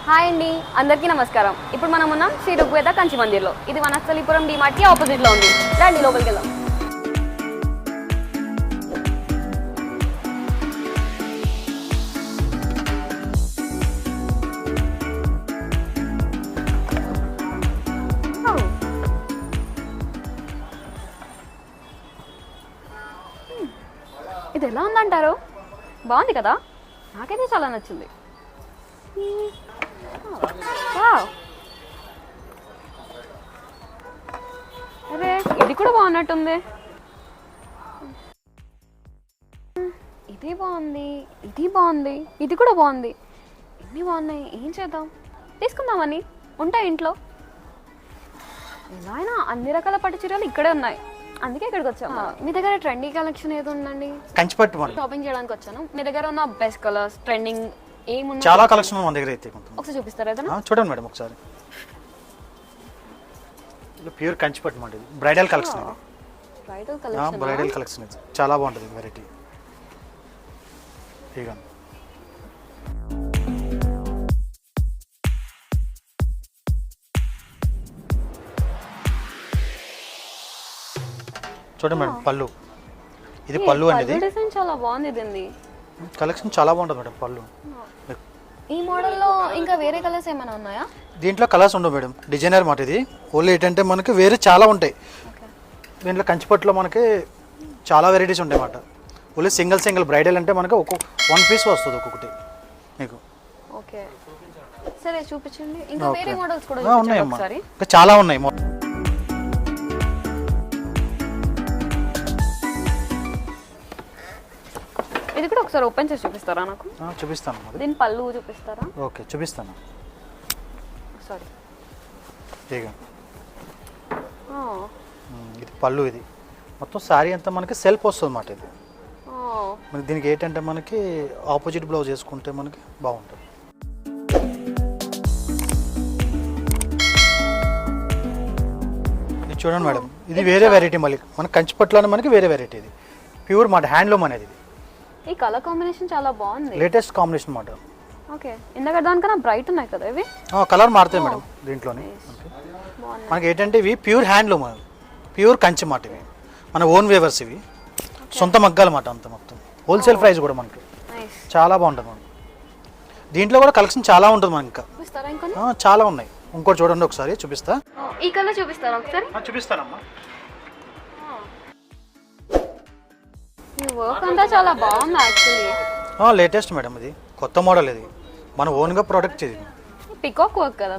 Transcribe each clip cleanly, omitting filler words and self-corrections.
Hi అండి, అందరికీ నమస్కారం. ఇప్పుడు మనం ఉన్నాం శ్రీ ఋగ్వేద కంచి మందిర్లో. ఇది వనస్థలిపురం డిమార్ట్కి ఆపోజిట్లో ఉంది. రండి లోపలికి వెళ్దాం. ఇది ఎలా ఉందంటారు? బాగుంది కదా, నాకైతే చాలా నచ్చింది. అరే ఇది కూడా బాగున్నట్టుంది. ఇది బాగుంది, ఇది బాగుంది, ఇది కూడా బాగుంది. ఎన్ని బాగున్నాయి, ఏం చేద్దాం? తీసుకుందామని ఉంటాయి ఇంట్లో. ఎలా అయినా అన్ని రకాల పట్టు చీరలు ఇక్కడే ఉన్నాయి, అందుకే ఇక్కడికి వచ్చాము. మీ దగ్గర ట్రెండీ కలెక్షన్ ఏది ఉందండి? కంచిపట్టు షాపింగ్ చేయడానికి వచ్చాను. మీ దగ్గర ఉన్న బెస్ట్ కలర్స్, ట్రెండింగ్ ఏమున్నా చాలా కలెక్షన్ మన దగ్గర అయితే ఒకసారి చూపిస్తారా? ఏదైనా చూడండి మేడం ఒకసారి. ప్యూర్ కంచిపట్టు మాట, ఇది bridal collection. Bridal collection, bridal collection ఇది చాలా బాగుంటుంది వెరైటీ. ఇక చూడండి మేడం, పళ్ళు. ఇది పళ్ళు అనేది డిజైన్ చాలా బాగుంది. దీన్ని కలెక్షన్ చాలా బాగుంటుంది మేడం. పళ్ళు ఈ మోడల్లో ఇంకా వేరే కలర్స్ ఏమైనా ఉన్నాయా? దీంట్లో కలర్స్ ఉండవు మేడం, డిజైనర్ మాట ఇది. ఓన్లీ ఏంటంటే మనకి వేరే చాలా ఉంటాయి. దీంట్లో కంచిపట్టులో మనకి చాలా వెరైటీస్ ఉంటాయి అన్నమాట. ఓన్లీ సింగిల్ బ్రైడల్ అంటే మనకి వన్ పీస్ వస్తుంది ఒక్కొక్కటి మీకు. ఓకే సరే చూపించండి. ఇంకా వేరే మోడల్స్ కూడా ఉన్నాయమ్మా, ఇంకా చాలా ఉన్నాయి. ఇది కూడా ఒకసారి ఓపెన్ చేసి చూపిస్తారా నాకు? చూపిస్తాను. దీని పళ్ళు చూపిస్తారా? ఓకే చూపిస్తాను. సారీ ఇది పళ్ళు. ఇది మొత్తం శారీ అంతా మనకి సెల్ఫ్ వస్తుంది అన్నమాట. ఇది మనకి దీనికి ఏంటంటే మనకి ఆపోజిట్ బ్లౌజ్ వేసుకుంటే మనకి బాగుంటుంది. ఇది చూడండి మేడం, ఇది వేరే వెరైటీ. మళ్ళీ మన కంచిపట్టులోనే మనకి వేరే వెరైటీ. ఇది ప్యూర్ మాట, హ్యాండ్లూమ్ అనేది. ఇది ఈ కలర్ కాంబినేషన్ చాలా బాగుంది, లేటెస్ట్ కాంబినేషన్ మాట. ఓకే ఇందాక దానికన్నా బ్రైట్ ఉన్నాయి కదా ఇవి. కలర్ మారుతాయి మేడం దీంట్లోనే. మనకి ఏంటంటే ఇవి ప్యూర్ హ్యాండ్లూమ్, ప్యూర్ కంచి మాట. ఇవి మన ఓన్ వేవర్స్, ఇవి సొంత మగ్గాల మాట అంత మొత్తం. హోల్సేల్ ప్రైస్ కూడా మనకి చాలా బాగుంటుంది మనకి. దీంట్లో కూడా కలెక్షన్ చాలా ఉంటుంది మనకి. ఇంకా చాలా ఉన్నాయి. ఇంకోటి చూడండి ఒకసారి చూపిస్తా. ఈ కలర్ చూపిస్తారా ఒకసారి? చూపిస్తానమ్మా. ఈ వర్క్ అంతా చాలా బాగుంది యాక్చువల్లీ. లేటెస్ట్ మేడం, ఇది కొత్త మోడల్. ఇది మన ఓన్గా ప్రొడక్ట్. ఇది పికాక్ వర్క్ కదా?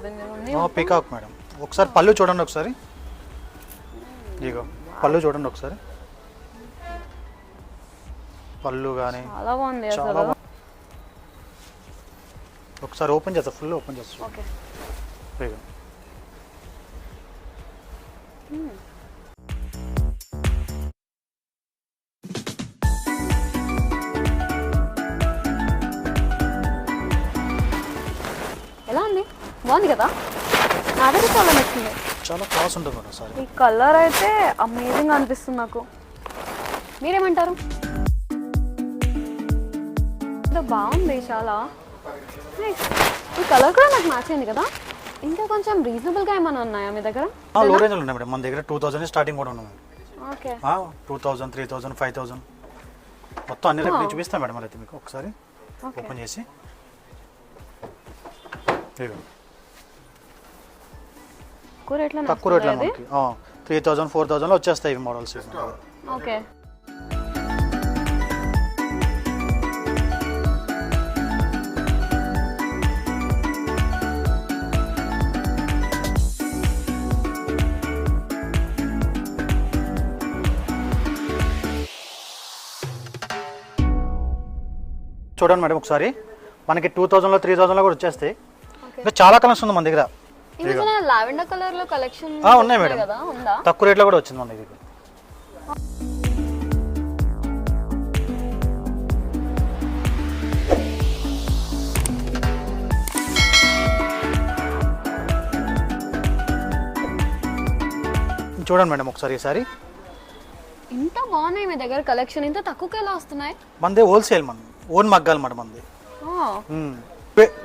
Peacock madam. ఒకసారి పళ్ళు చూడండి ఒకసారి. ఇగో పళ్ళు చూడండి ఒకసారి. పళ్ళు కానీ చాలా బాగుంది చాలా. ఒకసారి ఓపెన్ చేస్తా, ఫుల్ ఓపెన్ చేస్తా. ఓకే ఎలా ఉంది? బాగుంది కదా, నాకైతే చాలా నచ్చింది. చాలా క్లాస్ ఉంటుంది మేడం. సారీ ఈ కలర్ అయితే అమేజింగ్ అనిపిస్తుంది నాకు. మీరేమంటారు? బాగుంది చాలా. ఈ కలర్ కూడా నాకు మ్యాచ్ అయింది కదా. ఇంకా కొంచెం రీజనబుల్గా ఏమైనా ఉన్నాయా మీ దగ్గర? లో రేంజ్లో ఉన్నాయి మేడం. మన దగ్గర 2000 స్టార్టింగ్ కూడా ఉన్నాయి. ఓకే 2000, 3000, 5000 మొత్తం అన్ని రకాలు చూపిస్తాను మేడం. అయితే మీకు ఒకసారి ఓపెన్ చేసి తక్కువ రేట్లో 3000, 4000 వచ్చేస్తాయి ఇవి మోడల్స్. ఓకే చూడండి మేడం ఒకసారి. మనకి 2000లో 3000లో కూడా వచ్చేస్తాయి. ఇంకా చాలా కలెక్షన్ ఉంది మన దగ్గర. లావెండర్ కలర్ లో కలెక్షన్ ఉన్నాయి మేడం, తక్కువ రేట్లో కూడా వచ్చింది మన దగ్గర. చూడండి మేడం ఒకసారి. ఈసారి ఇంత బాగున్నాయి మీ దగ్గర కలెక్షన్, ఇంత తక్కువకి ఎలా వస్తున్నాయి? మనదే హోల్సేల్, మన ఓన్ మగ్గాలి మాట మనది.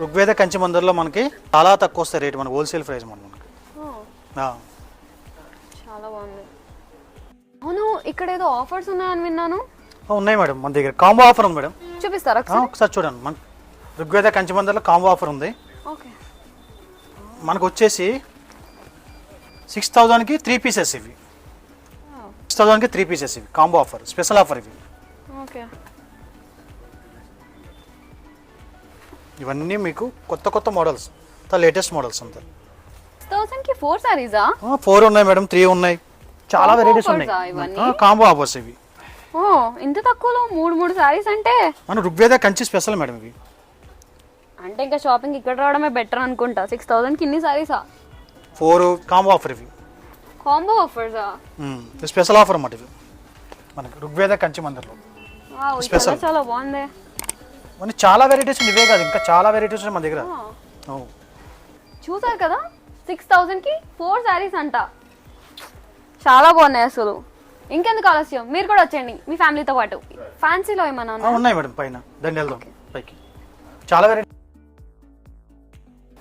ఋగ్వేద కంచి మందిర్లో మనకి చాలా తక్కువ వస్తాయి రేట్, మనకి హోల్సేల్ ప్రైస్ మనకి. చాలా బాగుంది. అవును, ఇక్కడ ఏదో ఆఫర్స్ ఉన్నాయని విన్నాను. ఉన్నాయి మేడం, మన దగ్గర కాంబో ఆఫర్ ఉంది మేడం. చూపిస్తారా ఒకసారి చూడండి. మన ఋగ్వేద కంచి మందిర్లో కాంబో ఆఫర్ ఉంది. ఓకే. మనకు వచ్చేసి 6,000కి 3 పీసెస్ ఇవి. 6,000కి 3 పీసెస్ ఇవి కాంబో ఆఫర్, స్పెషల్ ఆఫర్ ఇవి. ఓకే. ఇవన్నీ మీకు కొత్త కొత్త మోడల్స్, లేటెస్ట్ మోడల్స్ అంతా. 6,000కి 4 సారీసా? 4 ఉన్నాయి మేడం, 3 ఉన్నాయి, చాలా వెరైటీస్ ఉన్నాయి. కాంబో ఆఫర్స్ ఇవి. ఓ, ఇంత తక్కువలో 3 సారీస్ అంటే మన ఋగ్వేద కంచి స్పెషల్ మేడం ఇవి. అంటే ఇంకా షాపింగ్ ఇక్కడ రావడమే బెటర్ అనుకుంటా. 6,000కి ఇన్ని సారీసా? 4 కాంబో ఆఫర్ ఇవి. కాంబో ఆఫర్సా? స్పెషల్ ఆఫర్ అన్నమాట ఇవి మనకి ఋగ్వేద కంచి మందిర్లో. స్పెషల్ చాలా బాగుంది. మన చాలా వెరైటీస్ ఉన్నాయి, ఇవే కాదు ఇంకా చాలా వెరైటీస్ ఉన్నాయి మన దగ్గర. చూసారు కదా, 6,000కి 4 సారీస్ అంట. చాలా బాగున్నాయి అసలు. ఇంకెందుకు ఆలస్యం, మీరు కూడా వచ్చేయండి మీ ఫ్యామిలీతో పాటు. ఫ్యాన్సీలో ఏమన్నా ఉన్నాయి మేడం, పైన దండెల్దాం పైకి చాలా వెరైటీ.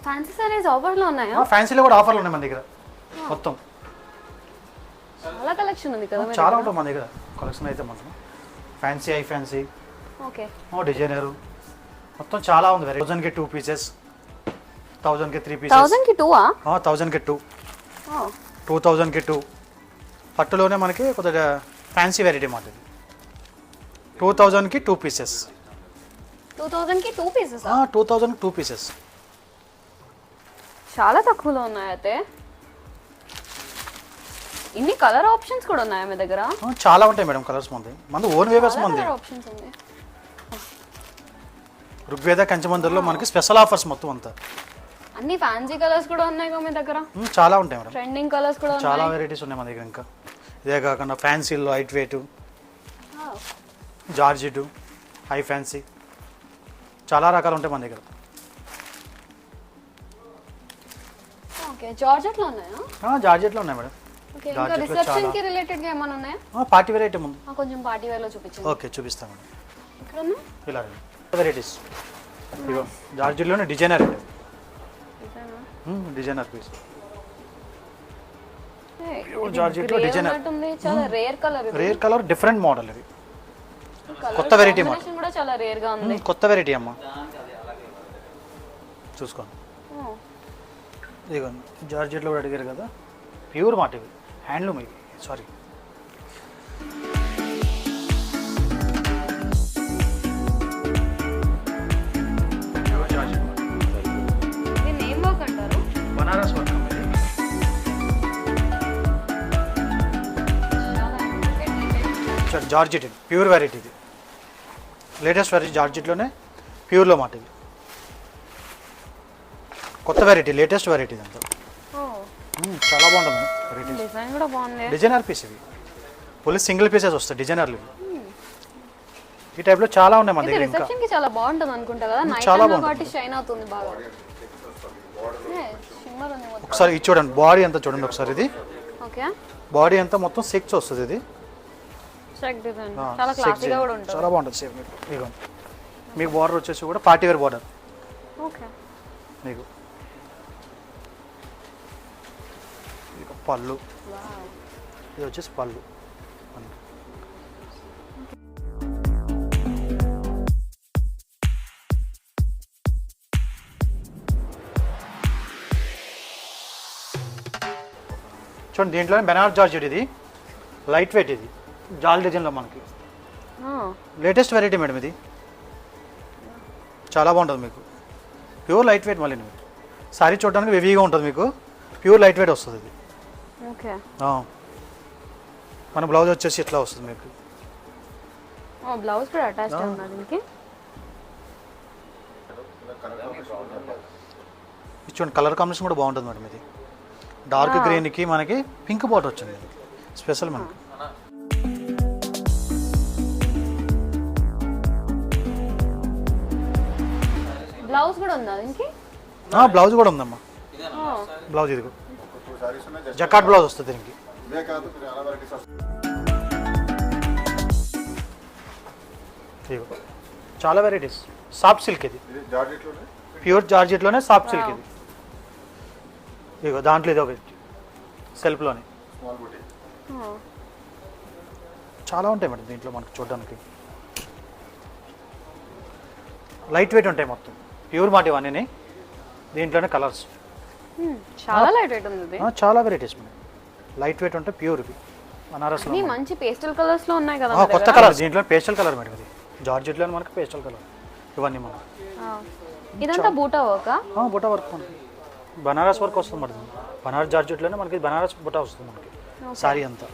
ఫ్యాన్సీ సారీస్ ఆఫర్లో ఉన్నాయా? ఫ్యాన్సీలో కూడా ఆఫర్లు ఉన్నాయి మన దగ్గర. మొత్తం చాలా కలెక్షన్ ఉంది కదా. చాలా ఉంటుంది మన దగ్గర కలెక్షన్ అయితే మొత్తం. Fancy, high fancy, okay, designer మొత్తం చాలా ఉంది. 1,000కి 2 పీసెస్, 1,000కి 3 పీసెస్. 1,000కి 2ఆ? 1,000కి 2, 2,000కి 2. పట్టులోనే మనకి కొద్దిగా ఫ్యాన్సీ వెరైటీ మాట ఇది. 2,000కి 2 పీసెస్. 2,000కి 2 పీసెస్? 2,000కి 2 పీసెస్. చాలా తక్కువలో ఉన్నాయి అయితే. ఇన్ని కలర్ ఆప్షన్స్ కూడా ఉన్నాయా మీ దగ్గర? చాలా ఉంటాయి మేడం కలర్స్ మంది ఓన్ వేవర్స్ మంది. ఆప్షన్స్ ఉంది. ఋగ్వేద కంచి మందిర్లో మనకి స్పెషల్ ఆఫర్స్ మొత్తం అంతా. అన్ని ఫ్యాన్సీ కలర్స్ కూడా ఉన్నాయి కదా మీ దగ్గర? చాలా ఉంటాయి మేడం, ట్రెండింగ్ కలర్స్ కూడా ఉన్నాయి. చాలా వెరైటీస్ ఉన్నాయి మన దగ్గర. ఇంకా ఇదే కాకుండా ఫ్యాన్సీలో light weight, georgette, high fancy, చాలా రకాలు ఉంటాయి మన దగ్గర. ఓకే, జార్జెట్లో ఉన్నాయా? జార్జెట్లో ఉన్నాయి మేడం. ఓకే, ఇంకా రిసెప్షన్ కి రిలేటెడ్ గా ఏమైనా ఉన్నాయా? పార్టీ వెరైటీ ఉంది. కొంచెం పార్టీ వేర్ లో చూపించండి. ఓకే, చూపిస్తాను మేడం. ఇక్కడ ఉన్నా ఇలా వెరైటీస్. ఇగో జార్జెట్లోనే డిజైనర్ అండి, డిజైనర్ పీస్. జార్జెట్లో డిజైనర్ ఉంటుంది, చాలా rare colour. Rare colour, different model ఇది. కొత్త వెరైటీ కాంబినేషన్ కూడా చాలా రేర్ గా ఉంది. కొత్త వెరైటీ అమ్మా, చూసుకోండి. ఇదిగోండి జార్జెట్లో కూడా అడిగారు కదా, ప్యూర్ మాట ఇవి, హ్యాండ్లూమ్ ఇవి. సారీ, దీన్ని ఏం వర్క్ అంటారు? బనారస్ వర్క్ ఇది. జార్జెట్ ఇది, ప్యూర్ వెరైటీ ఇది, లేటెస్ట్ వెరైటీ. జార్జెట్లోనే ప్యూర్లో మాట ఇది, కొత్త వెరైటీ, లేటెస్ట్ వెరైటీ అంతా. చాలా బాగుంటుంది వెరైటీ. డిజైన్ కూడా బాగుంది. డిజైనర్ పీస్ ఇవి, ఫుల్ సింగిల్ పీసెస్ వస్తాయి డిజైనర్లు ఇవి. ఈ టైప్లో చాలా ఉన్నాయి మన దగ్గర. రిసెప్షన్ కి చాలా బాగుంటుంది అనుకుంటా కదా, నైట్ చాలా టైం కాబట్టి షైన్ అవుతుంది బాగా. ఒకసారి ఇది చూడండి, బాడీ అంతా చూడండి ఒకసారి. ఇది ఓకే, బాడీ అంతా మొత్తం 6 వస్తుంది. ఇది చెక్ డిజైన్ చాలా క్లాసీగా కూడా ఉంటుంది. చాలా బాగుంటుంది. సేమ్ ఇదిగో మీకు బార్డర్ వచ్చేసి కూడా పార్టీ వేర్ బార్డర్. ఓకే, మీకు పళ్ళు, ఇది వచ్చేసి పళ్ళు. చూడండి, దీంట్లోనే బెనారస్ జార్జెట్. ఇది లైట్ వెయిట్, ఇది జాల్ డిజైన్లో మనకి లేటెస్ట్ వెరైటీ మేడం. ఇది చాలా బాగుంటుంది మీకు, ప్యూర్ లైట్ వెయిట్. మళ్ళీ సారీ చూడడానికి హెవీగా ఉంటుంది, మీకు ప్యూర్ లైట్ వెయిట్ వస్తుంది ఇది. ఓకే, మన బ్లౌజ్ వచ్చేసి ఇట్లా వస్తుంది మీకు. బ్లౌజ్ కూడా అటాచ్ ఉందా దీనికి? చూడండి, కలర్ కాంబినేషన్ కూడా బాగుంటుంది మేడం. ఇది డార్క్ గ్రీన్కి మనకి పింక్ బార్డర్ వచ్చింది, స్పెషల్ మనకి. బ్లౌజ్ కూడా ఉందా దీనికి? బ్లౌజ్ కూడా ఉందమ్మా. బ్లౌజ్ ఇది జకాట్ బ్లౌజ్ వస్తుంది దీనికి. చాలా వెరైటీస్. సాఫ్ట్ సిల్క్ ఇది, ప్యూర్ జార్జెట్లోనే సాఫ్ట్ సిల్క్ ఇది. ఇగో దాంట్లో ఇది ఒకటి సెల్ఫ్లోనే చాలా ఉంటాయి మేడం దీంట్లో మనకు చూడడానికి. లైట్ వెయిట్ ఉంటాయి మొత్తం ప్యూర్ మాట ఇవన్నీ. దీంట్లోనే కలర్స్ చాలా లైట్ వెయిట్ ఉంది ఇది. చాలా వెరైటీస్ మేడం. లైట్ వెయిట్ ఉంటాయి ప్యూర్ ఇవి బనారస్లో. అన్ని మంచి పేస్టల్ కలర్స్ లో ఉన్నాయి కదా కొత్త కలర్ దీంట్లో పేస్టల్ కలర్ మేడం ఇది. జార్జెట్లో మనకి పేస్టల్ కలర్ ఇవన్నీ మనం. ఇదంతా బూటా వర్కా? బుటా వర్క్ మనకి బనారస్ వర్క్ వస్తుంది మేడం. బనారస్ జార్జెట్లోనే మనకి బనారస్ బుటా వస్తుంది మనకి. సారీ అంతా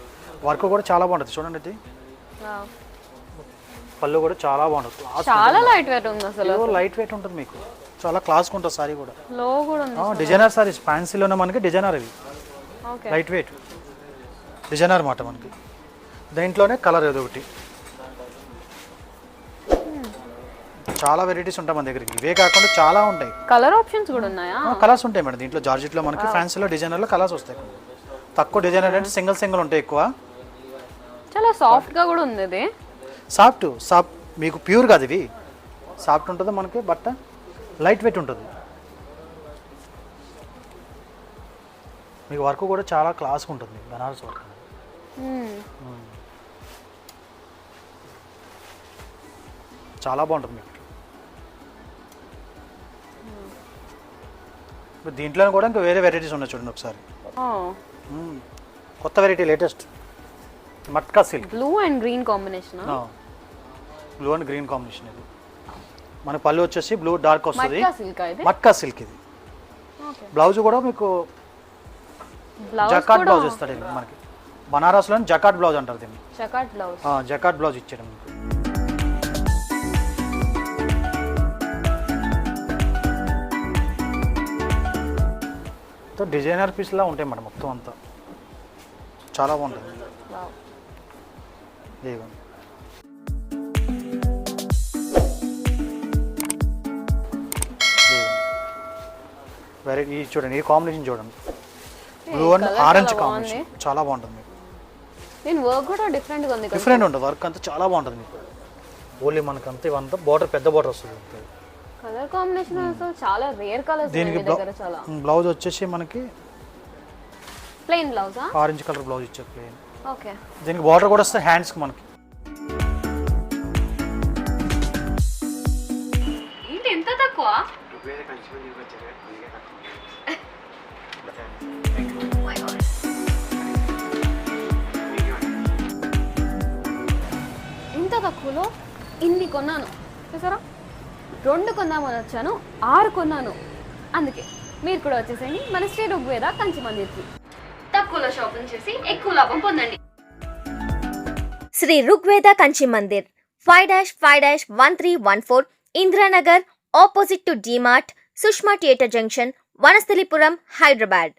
వర్క్ కూడా చాలా బాగుంటుంది చూడండి. ఇది పళ్ళు కూడా చాలా బాగుంటుంది. చాలా లైట్ వెయిట్ ఉంది అసలు. లైట్ వెయిట్ ఉంటుంది మీకు. చాలా క్లాస్గా ఉంటుంది సారీ కూడా. లో కూడా ఉంది. డిజైనర్ సారీస్ ఫ్యాన్సీలోనే మనకి డిజైనర్ ఇవి. ఓకే. లైట్ వెయిట్ డిజైనర్ మాట మనకి. దీంట్లోనే కలర్ ఏదో ఒకటి. చాలా వెరైటీస్ ఉంటాయి మన దగ్గరికి. ఇవే కాకుండా చాలా ఉంటాయి. కలర్ ఆప్షన్స్ కూడా ఉన్నాయా? కలర్స్ ఉంటాయి మేడం దీంట్లో. జార్జెట్లో మనకి ఫ్యాన్సీలో డిజైనర్లో కలర్స్ వస్తాయి. తక్కువ డిజైనర్ అంటే సింగిల్ ఉంటాయి ఎక్కువ. చాలా సాఫ్ట్ గా కూడా ఉంది ఇది. సాఫ్ట్ మీకు ప్యూర్ కాదు ఇవి. సాఫ్ట్ ఉంటుంది మనకి బట్ట. లైట్ వెయిట్ ఉంటుంది మీకు. వర్క్ కూడా చాలా క్లాస్గా ఉంటుంది బనారస్ వర్క్. చాలా బాగుంటుంది మీకు. దీంట్లో కూడా ఇంకా వేరే వెరైటీస్ ఉన్నాయి చూడండి ఒకసారి. కొత్త variety latest matka silk. Blue and green combination. Blue and green combination ఇది. మన పళ్ళు వచ్చేసి బ్లూ డార్క్ వస్తుంది. మట్కా సిల్క్ ఇది. బ్లౌజ్ కూడా మీకు జకాట్ బ్లౌజ్ ఇస్తాడు మనకి. బనారస్లో జకాట్ బ్లౌజ్ అంటారు దీన్ని. జకాట్ బ్లౌజ్ ఇచ్చాడు మీకు. డిజైనర్ పీస్లా ఉంటాయి మేడం మొత్తం అంతా. చాలా బాగుంటుంది. వెరైటీ చూడండి. ఈ కాంబినేషన్ చూడండి. బ్లూ అండ్ ఆరెంజ్ కాంబినేషన్ చాలా బాగుంటుంది మీకు. డిఫరెంట్ ఉంటుంది వర్క్ అంతా చాలా బాగుంటుంది మీకు. ఓన్లీ మనకి అంతా ఇవంతా బోర్డర్ పెద్ద బోర్డర్ వస్తుంది. కలర్ కాంబినేషన్ అసలు చాలా రేర్ కలర్స్ దీనికి చాలా. బ్లౌజ్ వచ్చేసి మనకి ప్లెయిన్ బ్లౌజా? ఆరెంజ్ కలర్ బ్లౌజ్ ఇచ్చారు ప్లెయిన్. ఓకే. దీనికి బోర్డర్ కూడా వస్తుంది హ్యాండ్స్ కి మనకి. ఏంటి ఎంత తక్కువ? ఇంత తక్కువలో ఇన్ని కొన్నాను చూసారా. 2 కొందామని వచ్చాను, 6 కొన్నాను. అందుకే మీరు కూడా వచ్చేసేయండి మన శ్రీ ఋగ్వేద కంచి మందిర్కి. తక్కువలో షాపింగ్ చేసి ఎక్కువ లాభం పొందండి. Sri Rigveda Kanchi Mandir 5-1314 Indiranagar, opposite to DMart, Sushma theatre junction, Vanasthalipuram, Hyderabad.